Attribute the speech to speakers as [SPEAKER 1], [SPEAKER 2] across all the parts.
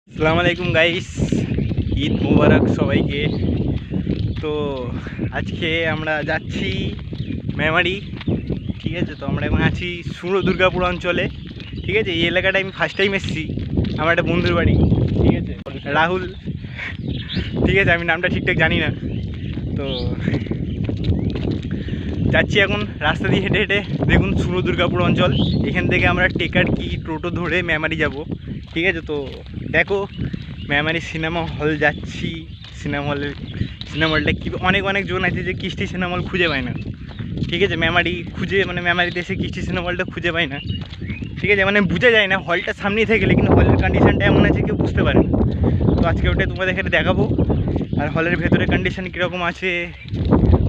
[SPEAKER 1] আসসালামু আলাইকুম গাইস, ঈদ মোবারক সবাইকে। তো আজকে আমরা যাচ্ছি মেমারি, ঠিক আছে। তো আমরা এখন আছি সুরো দুর্গাপুর অঞ্চলে, ঠিক আছে। এই এলাকাটা আমি ফার্স্ট টাইম এসেছি, আমার একটা বন্ধুর বাড়ি, ঠিক আছে, রাহুল, ঠিক আছে। আমি নামটা ঠিকঠাক জানি না। তো যাচ্ছি এখন রাস্তা দিয়ে হেঁটে হেঁটে, দেখুন সুরো দুর্গাপুর অঞ্চল। এখান থেকে আমরা টেকার কি টোটো ধরে মেমারি যাব, ঠিক আছে। তো দেখো মেমারি সিনেমা হল যাচ্ছি। সিনেমা হলটা কি অনেক জন আছে যে কৃষ্টি সিনেমা হল খুঁজে পায় না, ঠিক আছে। মেমারি খুঁজে মানে মেমারিতে এসে কৃষ্টি সিনেমা হলটা খুঁজে পায় না, ঠিক আছে। মানে বোঝা যায় না, হলটা সামনেই থেকে গেলে কিন্তু হলের কন্ডিশনটা এমন আছে কেউ বুঝতে পারে না। তো আজকে ওটা তোমাদের এখানে দেখাবো, আর হলের ভেতরে কন্ডিশন কীরকম আছে,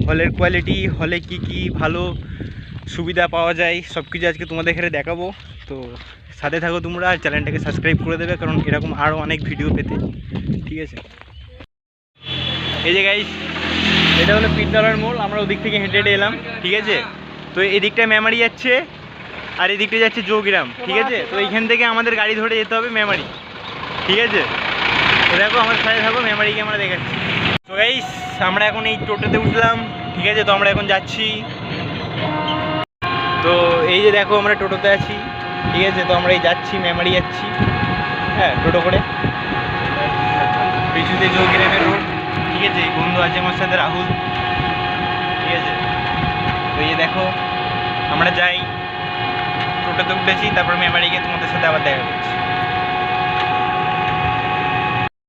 [SPEAKER 1] হলের কোয়ালিটি, হলে কি ভালো সুবিধা পাওয়া যায়, সব কিছু আজকে তোমাদের এখানে দেখাবো। তো সাথে থাকো তোমরা, আর চ্যানেলটাকে সাবস্ক্রাইব করে দেবে, কারণ এরকম আরও অনেক ভিডিও পেতে, ঠিক আছে। এই যে গাইস, এটা হলো পিটতলার মোড়। আমরা ওদিক থেকে হেঁটে হেঁটে এলাম, ঠিক আছে। তো এই দিকটায় মেমারি যাচ্ছে, আর এই দিকটা যাচ্ছে জৌগ্রাম, ঠিক আছে। তো এইখান থেকে আমাদের গাড়ি ধরে যেতে হবে মেমারি, ঠিক আছে। তো দেখো আমার সাথে থাকো, মেমারিকে আমরা দেখাচ্ছি। তো গাইস, আমরা এখন এই টোটোতে উঠলাম, ঠিক আছে। তো আমরা এখন যাচ্ছি, তো এই যে দেখো আমরা টোটোতে আছি, ঠিক আছে। তো আমরা এই যাচ্ছি, মেমারি যাচ্ছি, হ্যাঁ, টোটো করে। পিছুতে জৌগ্রামের রোড, ঠিক আছে। বন্ধু আছে আমার সাথে, রাহুল, ঠিক আছে। তো এই দেখো আমরা যাই, টোটোতে উঠেছি, তারপর মেমারি গিয়ে তোমাদের সাথে আবার দেখা করছি।